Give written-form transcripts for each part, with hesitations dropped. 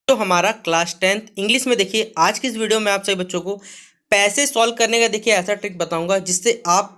तो हमारा class 10th English में देखिए आज की इस वीडियो में आप सभी बच्चों को पैसे सॉल्व करने का देखिए ऐसा ट्रिक बताऊंगा जिससे आप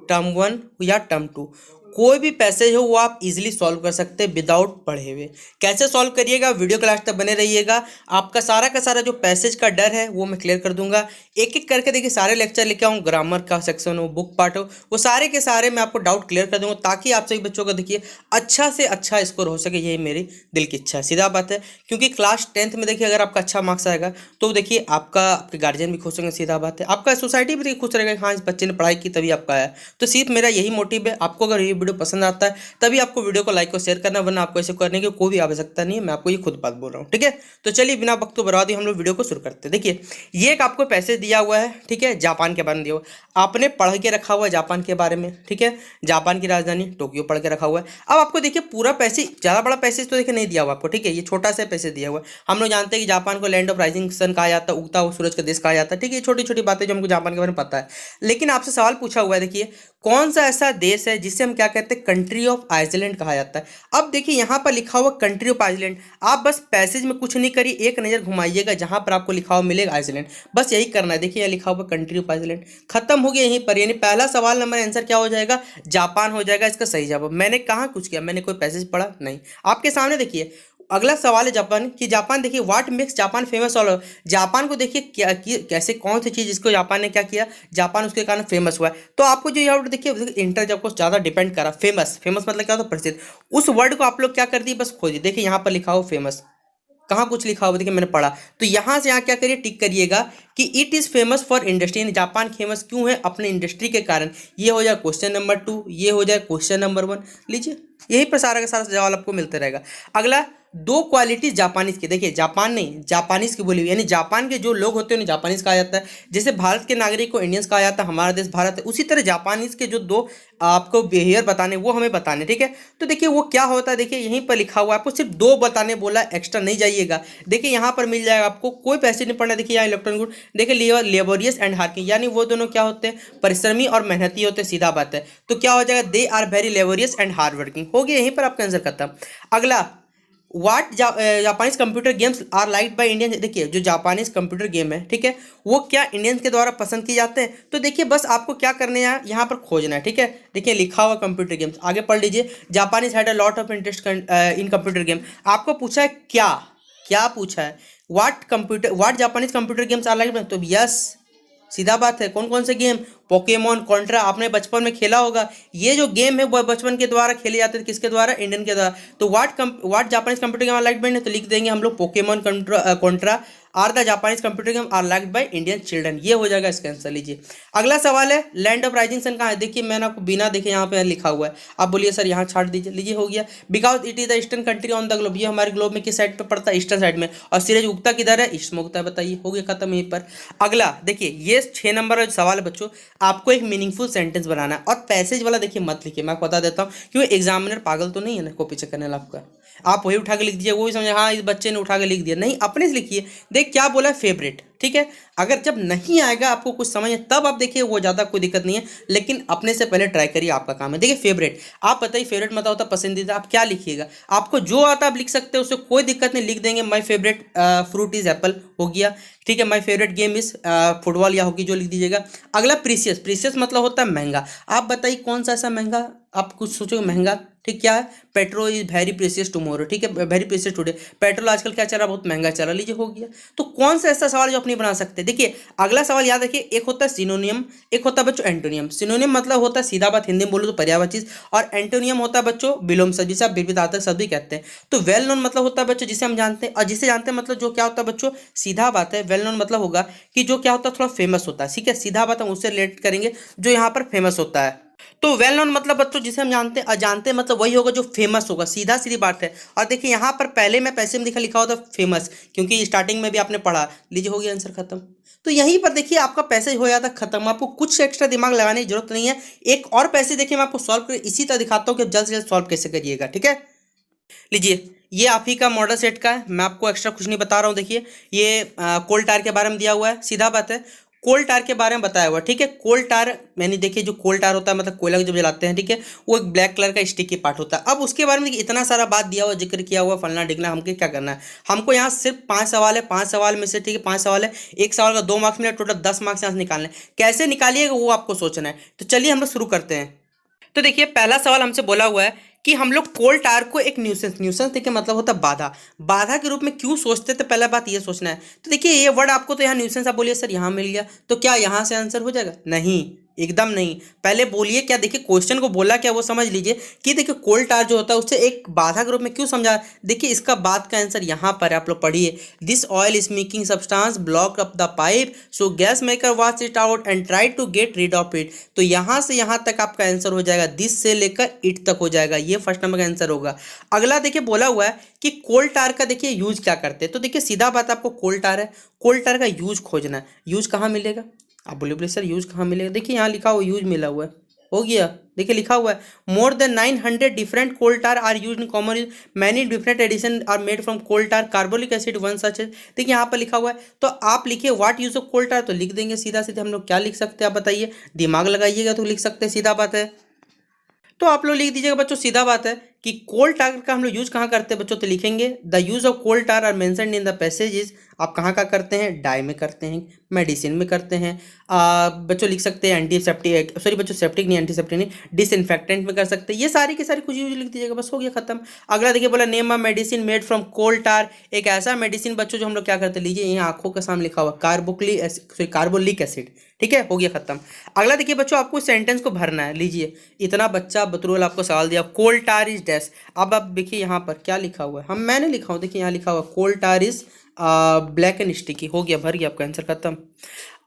टर्म 1 या टर्म 2 कोई भी पैसेज हो वो आप इजीली सॉल्व कर सकते हैं विदाउट पढ़े हुए। कैसे सॉल्व करिएगा, वीडियो क्लास तक बने रहिएगा। आपका सारा का सारा जो पैसेज का डर है वो मैं क्लियर कर दूंगा। एक एक करके देखिए सारे लेक्चर लेके आऊँ, ग्रामर का सेक्शन हो, बुक पार्ट हो, वो सारे के सारे मैं आपको डाउट क्लियर कर दूंगा ताकि आप सभी बच्चों का देखिए अच्छा से अच्छा स्कोर हो सके। यही मेरी दिल की इच्छा है, सीधा बात है। क्योंकि क्लास 10th में देखिए अगर आपका अच्छा मार्क्स आएगा तो देखिए आपके गार्जियन भी खुश होंगे, सीधा बात है। आपका सोसाइटी भी देखिए खुश रहेगा कि हाँ इस बच्चे ने पढ़ाई की तभी आपका आया। तो सिर्फ मेरा यही मोटिव है। आपको अगर ये वीडियो पसंद आता है तभी आपको वीडियो को लाइक और शेयर करना, वरना आपको ऐसे करने की कोई भी आवश्यकता नहीं है। मैं आपको ये खुद बात बोल रहा हूँ, ठीक है। तो चलिए बिना वक्त को बर्बादी हम लोग वीडियो को शुरू करते हैं। देखिए ये एक आपको पैसेज दिया हुआ है, ठीक है, जापान के बारे में दिया हुआ है। आपने पढ़ के रखा हुआ है जापान के बारे में, ठीक है। जापान की राजधानी टोक्यो पढ़ के रखा हुआ है। अब आपको देखिए पूरा पैसे, ज़्यादा बड़ा पैसेज तो देखिए नहीं दिया हुआ आपको, ठीक है। ये छोटा सा पैसेज दिया हुआ है। हम लोग जानते हैं कि जापान को लैंड ऑफ राइजिंग सन कहा जाता है, उगता हुआ सूरज का देश कहा जाता है, ठीक है। ये छोटी छोटी बातें जो हमको जापान के बारे में पता है। लेकिन आपसे सवाल पूछा हुआ है, देखिए कौन सा ऐसा देश है जिसे हम क्या कहते हैं, कंट्री ऑफ आइसलैंड कहा जाता है। अब देखिए यहाँ पर लिखा हुआ कंट्री ऑफ आइसलैंड। आप बस पैसेज में कुछ नहीं करिए, एक नज़र घुमाइएगा जहाँ पर आपको लिखा हुआ मिलेगा आइसलैंड, बस यही करना है। देखिए यहाँ लिखा हुआ कंट्री ऑफ आइसलैंड, खत्म हो गया यहीं पर। यानी पहला सवाल नंबर आंसर क्या हो जाएगा, जापान हो जाएगा इसका सही जवाब। मैंने कहाँ कुछ किया, मैंने कोई पैसेज पढ़ा नहीं। आपके सामने देखिए अगला सवाल है जापान की। जापान देखिए what makes Japan famous all over. Japan को देखिए क्या कैसे कौन सी चीज़ जिसको जापान ने क्या किया, जापान उसके कारण फेमस हुआ है। तो आपको जो यहाँ देखिए इंटर जब को ज़्यादा डिपेंड करा, फेमस फेमस मतलब क्या होता है, प्रसिद्ध। उस वर्ड को आप लोग क्या कर दिए, बस खोजिए। देखिए यहाँ पर लिखा हो फेमस, कहाँ कुछ लिखा हुआ देखिए मैंने पढ़ा। तो यहाँ से यहाँ क्या करिए, टिक करिएगा कि it is famous for industry. Japan famous क्यों है, अपने इंडस्ट्री के कारण। ये हो जाए क्वेश्चन नंबर 2, ये हो जाए क्वेश्चन नंबर 1। लीजिए यही पर सारा का सारा सवाल आपको मिलते रहेगा। अगला, दो क्वालिटीज जापानीज की। देखिए जापान नहीं, जापानीज की बोली हुई, यानी जापान के जो लोग होते हैं उन्हें जापानीज कहा जाता है। जैसे भारत के नागरिक को इंडियंस कहा जाता है, हमारा देश भारत है, उसी तरह जापानीज के जो दो आपको बिहेवियर बताने वो हमें बताने, ठीक है। तो देखिए वो क्या होता है, देखिए यहीं पर लिखा हुआ है। आपको सिर्फ दो बताने बोला, एक्स्ट्रा नहीं जाइएगा। देखिए यहाँ पर मिल जाएगा आपको, कोई पैसे नहीं पड़ना। देखिए यहाँ इलेक्ट्रॉन गुड, देखिए लेबोरियस एंड हार्किंग, यानी वो दोनों क्या होते हैं, परिश्रमी और मेहनती होते हैं, सीधा बात है। तो क्या हो जाएगा, they are very laborious and hard working. हो गया यहीं पर आपका आंसर खत्म। अगला, what Japanese computer games are like by Indian. देखिए जो जापानीज कंप्यूटर गेम है, ठीक है, वो क्या इंडियंस के द्वारा पसंद किए जाते हैं। तो देखिए बस आपको क्या करना है, यहाँ पर खोजना है, ठीक है। देखिए लिखा हुआ कंप्यूटर गेम्स, आगे पढ़ लीजिए। Japanese had a lot of interest in computer game. आपको पूछा है क्या, क्या पूछा है, what Japanese computer games are like, तो यस सीधा बात है। कौन कौन से गेम, पोकेमोन, कॉन्ट्रा, आपने बचपन में खेला होगा। ये जो गेम है वो बचपन के द्वारा खेले जाते थे, किसके द्वारा, इंडियन के द्वारा। तो what Japanese computer game are like by, तो लिख देंगे हम लोग Pokemon, Contra are the Japanese computer game are like by Indian children. ये हो जाएगा इसका आंसर। लीजिए अगला सवाल है, लैंड ऑफ राइजिंग सन कहाँ है। देखिए मैंने आपको बिना देखे यहाँ पे लिखा हुआ है, आप बोलिए सर यहाँ छाट दीजिए। लीजिए हो गया, because it is the eastern country on the globe. ये हमारे ग्लोब में किस साइड पे पड़ता है, ईस्टर्न साइड में। और सूरज उगता किधर है, ईस्ट में उगता है। बताइए, हो गया खत्म यहीं पर। अगला देखिए ये 6 नंबर का सवाल है बच्चों, आपको एक मीनिंगफुल सेंटेंस बनाना है। और पैसेज वाला देखिए मत लिखिए, मैं आपको बता देता हूँ, क्योंकि एग्जामिनर पागल तो नहीं है ना कॉपी चेक करने वाला आपका। आप वही उठा के लिख दीजिए, वो भी समझे हाँ इस बच्चे ने उठा के लिख दिया, नहीं अपने से लिखिए। देख क्या बोला, फेवरेट, ठीक है। अगर जब नहीं आएगा आपको कुछ समझ तब आप देखिए, वो ज़्यादा कोई दिक्कत नहीं है, लेकिन अपने से पहले ट्राई करिए, आपका काम है। देखिए फेवरेट, आप बताइए फेवरेट मतलब होता पसंदीदा, आप क्या लिखिएगा, आपको जो आता आप लिख सकते हैं, उससे कोई दिक्कत नहीं। लिख देंगे my favourite fruit is Apple, हो गया, ठीक है। My favourite game is football या हॉकी, जो लिख दीजिएगा। अगला प्रीसियस, प्रीसियस मतलब होता है महंगा। आप बताइए कौन सा ऐसा महंगा, आप कुछ सोचोगे महंगा, ठीक, क्या है, petrol is very precious tomorrow, ठीक है, वेरी प्रीसियस टुडे। पेट्रोल आजकल क्या चल रहा है, बहुत महंगा चल रहा है। लीजिए हो गया। तो कौन सा ऐसा सवाल जो अपनी बना सकते हैं। देखिए अगला सवाल याद रखिए, एक होता है सिनोनियम, एक होता है बच्चों एंटोनियम। सिनोनियम मतलब होता है सीधा बात, हिंदी में बोलो तो पर्यायवाची चीज, और एंटोनियम होता है बच्चों विलोम शब्द, जिसे आप विपरीतार्थक शब्द भी कहते हैं। तो वेल नोन मतलब होता है बच्चों जिसे हम जानते हैं, और जिसे जानते हैं मतलब जो क्या होता है बच्चों, सीधा बात है। वेल नोन मतलब होगा कि जो क्या होता है, थोड़ा फेमस होता है, ठीक है, सीधा बात हम उससे रिलेट करेंगे जो यहाँ पर फेमस होता है। तो वेल नोन मतलब बच्चों जिसे हम जानते हैं, अजानते मतलब वही होगा जो फेमस होगा, सीधा सीधी बात है। और देखिए यहाँ पर पहले में पैसे में लिखा होता फेमस, क्योंकि स्टार्टिंग में भी आपने पढ़ा। लीजिए हो गया आंसर खत्म। तो यहीं पर देखिए आपका पैसेज हो जाता खत्म, आपको कुछ एक्स्ट्रा दिमाग लगाने की जरूरत नहीं है। एक और पैसे देखिए मैं आपको सॉल्व कर इसी तरह दिखाता हूँ कि जल्द से जल्द सॉल्व कैसे करिएगा, ठीक है। लीजिए ये आप ही का मॉडल सेट का है, मैं आपको एक्स्ट्रा कुछ नहीं बता रहा हूँ। देखिए ये कोल टायर के बारे में दिया हुआ है, सीधा बात है। कोल टार के बारे में बताया हुआ, ठीक है। कोल टार मैंने देखिए जो कोल टार होता है मतलब कोयला जब जलाते हैं, ठीक है, वो एक ब्लैक कलर का स्टिकी पार्ट होता है। अब उसके बारे में देखिए इतना सारा बात दिया हुआ, जिक्र किया हुआ, फलना ढिकना, हमको क्या करना है, हमको यहाँ सिर्फ 5 सवाल है, 5 सवाल में से, ठीक है, 5 सवाल है, एक सवाल का 2 मार्क्स मिला, टोटल 10 मार्क्स यहाँ से निकालने हैं। कैसे निकालिएगा वो आपको सोचना है। तो चलिए हम लोग शुरू करते हैं। तो देखिए पहला सवाल हमसे बोला हुआ है कि हम लोग कोल टार को एक न्यूसेंस देखिए मतलब होता है बाधा, बाधा के रूप में क्यों सोचते थे, पहला बात ये सोचना है। तो देखिए ये वर्ड आपको तो यहाँ न्यूसेंस, आप बोलिए सर यहाँ मिल गया, तो क्या यहाँ से आंसर हो जाएगा? नहीं, एकदम नहीं। पहले बोलिए क्या, देखिए क्वेश्चन को बोला क्या वो समझ लीजिए कि देखिए कोल टार जो होता है उससे एक बाधा के रूप में क्यों समझा। देखिए इसका बात का आंसर यहाँ पर है, आप लोग पढ़िए। This oil smoking substance block up the pipe, so gas maker watch it out and try to get rid of it. तो यहाँ से यहाँ तक आपका आंसर हो जाएगा, दिस से लेकर इट तक हो जाएगा, ये फर्स्ट नंबर का आंसर होगा। अगला देखिए बोला हुआ है कि कोल टार का देखिए यूज क्या करते हैं। तो देखिए सीधा बात, आपको कोल टार है, कोल टार का यूज खोजना है। यूज कहाँ मिलेगा? आप बोले सर यूज कहाँ मिलेगा? देखिए यहाँ लिखा हुआ यूज मिला हुआ है, हो गया। देखिए लिखा हुआ है more than 900 different coal tar are used in common use, many different addition are made from coal tar, carbolic acid one such. देखिए यहाँ पर लिखा हुआ है, तो आप लिखिए what use of coal tar, तो लिख देंगे सीधा सीधा। हम लोग क्या लिख सकते हैं आप बताइए, दिमाग लगाइएगा तो लिख सकते हैं, सीधा बात है। तो आप लोग लिख दीजिएगा बच्चों, सीधा बात है कि कोल टार का हम लोग यूज कहाँ करते हैं बच्चों, तो लिखेंगे the use of coal tar are mentioned in the passages. आप कहाँ का करते हैं? डाई में करते हैं, मेडिसिन में करते हैं, बच्चों लिख सकते हैं एंटीसेप्टिक, सॉरी बच्चों सेप्टिक नहीं, एंटीसेप्टिक नहीं, डिसइंफेक्टेंट में कर सकते हैं। ये सारी की सारी कुछ यूज लिख दीजिएगा, बस हो गया खत्म। अगला देखिए बोला name a medicine made from coal tar, एक ऐसा मेडिसिन बच्चों जो हम लोग क्या करते हैं, लीजिए यहाँ आंखों के सामने लिखा हुआ कार्बोलिक एसिड, ठीक है, हो गया खत्म। अगला देखिए बच्चों आपको सेंटेंस को भरना है, लीजिए इतना बच्चा बतरूल आपको सवाल दिया, कोल टार इज डैश। अब आप देखिए यहाँ पर क्या लिखा हुआ है, मैंने लिखा हूँ, देखिए यहाँ लिखा हुआ कोल टार इज ब्लैक एंड स्टिकी, हो गया, भर गया आपका आंसर खत्म।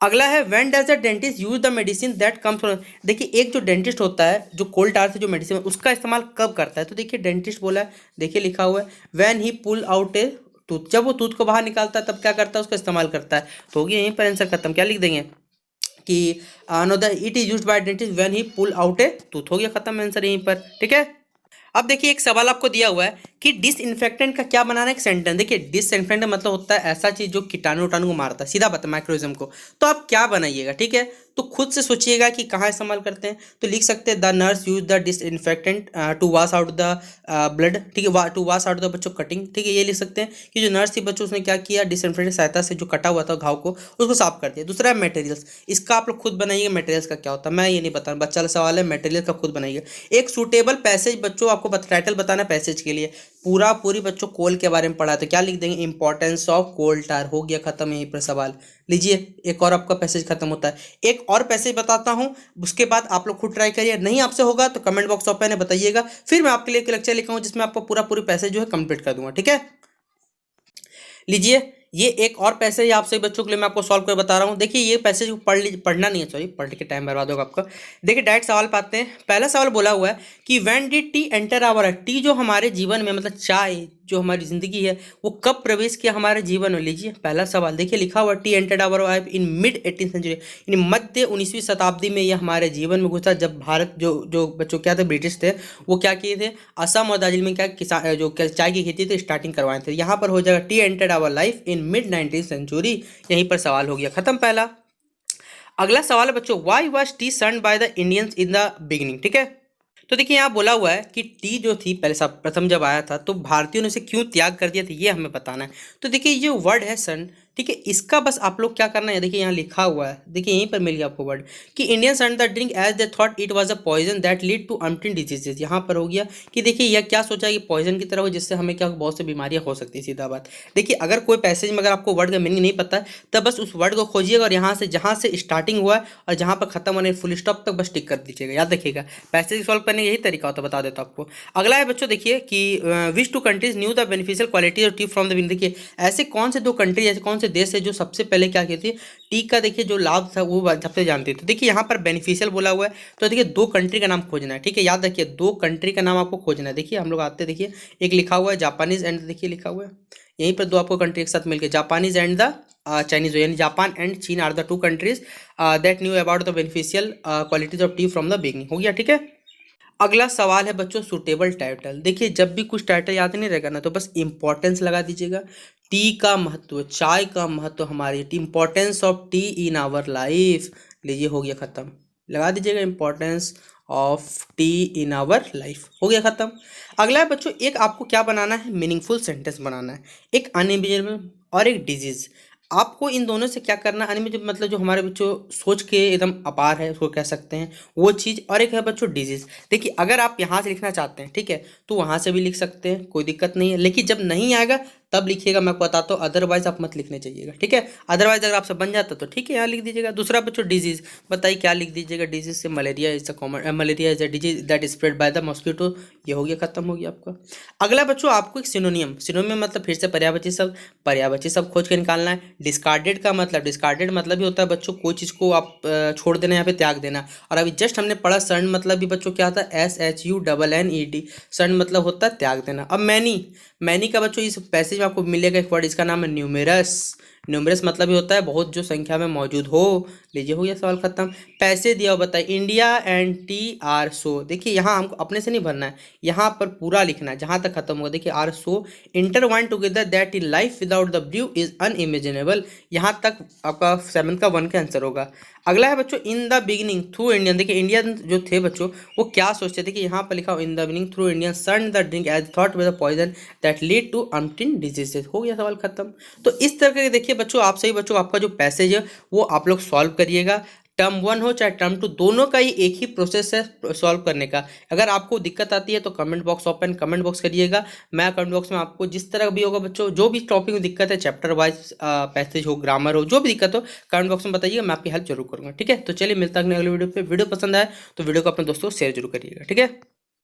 अगला है when does the dentist use the medicine that comes from. देखिए एक जो डेंटिस्ट होता है जो कोल टार से जो मेडिसिन उसका इस्तेमाल कब करता है, तो देखिए डेंटिस्ट बोला है, देखिए लिखा हुआ है when he pull out a tooth, जब वो टूथ को बाहर निकालता है तब क्या करता है, उसका इस्तेमाल करता है। तो हो गया यहीं पर आंसर खत्म। क्या लिख देंगे कि no the it is used by dentist when he pull out a tooth, हो गया खत्म आंसर यहीं पर, ठीक है। अब देखिए एक सवाल आपको दिया हुआ है कि डिसइंफेक्टेंट का क्या बनाना है, एक सेंटेंस। देखिए डिसइंफेक्टेंट मतलब होता है ऐसा चीज जो कीटाणु उटाणु को मारता है, सीधा बता माइक्रोइज्म को। तो आप क्या बनाइएगा, ठीक है, तो खुद से सोचिएगा कि कहाँ इस्तेमाल करते हैं। तो लिख सकते हैं the nurse use the disinfectant to wash out the blood, ठीक है, टू वॉश आउट द बच्चों कटिंग, ठीक है, ये लिख सकते हैं कि जो नर्स थी बच्चों उसने क्या किया, डिसइंफेक्टेंट सहायता से जो कटा हुआ था घाव को उसको साफ कर दिया। दूसरा है मटेरियल्स, इसका आप लोग खुद बनाइएगा, मटेरियल्स का क्या होता है मैं ये नहीं बता, बच्चा का सवाल है, मटेरियल का खुद बनाइएगा। एक सूटेबल पैसेज बच्चों आपको टाइटल बताना पैसेज के लिए, पूरी बच्चों कोल के बारे में पढ़ा, तो क्या लिख देंगे इंपॉर्टेंस ऑफ कोल टार, हो गया खत्म यहीं पर सवाल। लीजिए एक और आपका पैसेज खत्म होता है। एक और पैसेज बताता हूं, उसके बाद आप लोग खुद ट्राई करिए, नहीं आपसे होगा तो कमेंट बॉक्स ओपन है बताइएगा, फिर मैं आपके लिए एक लेक्चर लिखा हूं जिसमें आपको पूरी पैसेज जो है कंप्लीट कर दूंगा, ठीक है। लीजिए ये एक और पैसेज आप सभी बच्चों के लिए मैं आपको सॉल्व कर बता रहा हूँ। देखिए ये पैसेज पढ़ना नहीं है, सॉरी पढ़ के टाइम बर्बाद होगा आपका। देखिए डायरेक्ट सवाल पाते हैं। पहला सवाल बोला हुआ है कि when did tea enter our life, tea जो हमारे जीवन में मतलब चाय जो हमारी जिंदगी है वो कब प्रवेश किया हमारे जीवन में। लीजिए पहला सवाल देखिए लिखा हुआ tea entered our life in mid 18th century, यानी मध्य 19वीं शताब्दी में यह हमारे जीवन में घुसा, जब भारत जो बच्चों क्या थे ब्रिटिश थे वो क्या किए थे, असम और दार्जिलिंग में क्या किसान जो चाय की खेती थी स्टार्टिंग करवाए थे। यहाँ पर हो जाएगा tea entered our life in mid 19th century, यहीं पर सवाल हो गया खत्म पहला। अगला सवाल है बच्चों why was tea shun by the Indians in the beginning, ठीक है। तो देखिए यहाँ बोला हुआ है कि टी जो थी पहले सब प्रथम जब आया था तो भारतीयों ने इसे क्यों त्याग कर दिया था, ये हमें बताना है। तो देखिए ये वर्ड है सन, ठीक है, इसका बस आप लोग क्या करना है, देखिए यहाँ लिखा हुआ है, देखिए यहीं पर मिल गया आपको वर्ड कि Indian shun the drink as they thought it was a poison that lead to untold diseases. यहाँ पर हो गया कि देखिए यह क्या सोचा कि पॉइजन की तरह हो जिससे हमें क्या बहुत सी बीमारियां हो सकती है, सीधा बात। देखिए अगर कोई पैसेज में अगर आपको वर्ड का मीनिंग नहीं पता है तब बस उस वर्ड को खोजिएगा और यहाँ से जहाँ से स्टार्टिंग हुआ है और जहाँ पर खत्म होने फुल स्टॉप तक बस टिक कर दीजिएगा, याद रखिएगा। पैसेज सॉल्व करने का यही तरीका होता है, बता देता आपको। अगला है बच्चों देखिए कि which two countries knew the beneficial quality of tea from the, देखिए ऐसे कौन से दो कंट्री, ऐसे कौन से देश है जो सबसे पहले क्या कहती है टी का देखिए जो लाभ था वो सबसे जानते थे। देखिए यहाँ पर बेनिफिशियल बोला हुआ है तो देखिए दो कंट्री का नाम खोजना है, ठीक है, याद रखिए दो कंट्री का नाम आपको खोजना है। देखिए हम लोग आते हैं, देखिए एक लिखा हुआ है जापानीज एंड, देखिए लिखा हुआ है यहीं पर दो आपको कंट्री एक साथ मिलकर जापानीज एंड द चाइनीज, यानी जापान एंड चीन are the two countries that knew about the beneficial qualities of tea from the beginning, हो गया, ठीक है। अगला सवाल है बच्चों सुटेबल टाइटल। देखिए जब भी कुछ टाइटल याद नहीं रहेगा ना तो बस इंपॉर्टेंस लगा दीजिएगा। टी का महत्व, चाय का महत्व हमारी, importance of tea in our life. लीजिए हो गया खत्म, लगा दीजिएगा importance of tea in our life, हो गया खत्म। अगला है बच्चों, एक आपको क्या बनाना है, मीनिंगफुल सेंटेंस बनाना है, एक अनइमेजिनेबल और एक डिजीज। आपको इन दोनों से क्या करना, अनइमेजिनेबल मतलब जो हमारे बच्चों सोच के एकदम अपार है उसको कह सकते हैं वो चीज़, और एक है बच्चों डिजीज। देखिए अगर आप यहाँ से लिखना चाहते हैं ठीक है तो वहाँ से भी लिख सकते हैं, कोई दिक्कत नहीं है, लेकिन जब नहीं आएगा तब लिखिएगा, मैं आपको बताता हूँ, अदरवाइज आप मत लिखने चाहिएगा ठीक है। अदरवाइज अगर आपसे बन जाता तो ठीक है यहाँ लिख दीजिएगा। दूसरा बच्चों डिजीज, बताइए क्या लिख दीजिएगा, डिजीज से malaria is the common, malaria is a disease that spread by the mosquito. ये हो गया खत्म हो गया आपका। अगला बच्चों आपको एक सिनोनियम, सिनोनियम मतलब फिर से पर्यायवाची शब्द, पर्यायवाची शब्द खोज के निकालना है। डिस्कार्डेड का मतलब, डिस्कार्डेड मतलब ही होता है बच्चों कोई चीज़ को आप छोड़ देना, यहाँ पे त्याग देना। और अभी जस्ट हमने पढ़ा सर्ण मतलब भी बच्चों क्या होता है, SHUNNED, सर्ण मतलब होता है त्याग देना। अब मैनी, मैनी का बच्चों इस पैसेज में आपको मिलेगा एक वर्ड, इसका नाम है न्यूमेरस। न्यूमरस मतलब ही होता है बहुत जो संख्या में मौजूद हो। लीजिए हो गया सवाल खत्म। पैसे दिया हो, बताइए India and tea are so. देखिए यहाँ हमको अपने से नहीं भरना है, यहाँ पर पूरा लिखना है जहाँ तक खत्म होगा। देखिए are so intertwine together that in life without the blue is unimaginable, यहाँ तक आपका 7 का 1 का आंसर होगा। अगला है बच्चों इन द बिगिनिंग थ्रू इंडियन। देखिए इंडियन जो थे बच्चों वो क्या सोचते थे कि यहाँ पर लिखा हो in the beginning through Indian shun the drink as thought with the poison that lead to untold diseases. हो गया सवाल खत्म। तो इस तरह के देखिए बच्चों आप सही बच्चों आपका जो पैसेज है वो आप लोग सॉल्व करिएगा। टर्म 1 हो चाहे टर्म 2, दोनों का ही एक ही प्रोसेस है सॉल्व करने का। अगर आपको दिक्कत आती है तो comment box open, comment box करिएगा। मैं कमेंट बॉक्स में आपको जिस तरह भी होगा बच्चों, जो भी टॉपिक में दिक्कत है, चैप्टर वाइज पैसेज हो, ग्रामर हो, जो भी दिक्कत हो कमेंट बॉक्स में बताइएगा, मैं आपकी हेल्प जरूर करूँगा ठीक है। तो चलिए मिलता है अगले वीडियो पे। वीडियो पसंद आए तो वीडियो को अपने दोस्तों को शेयर जरूर करिएगा ठीक है।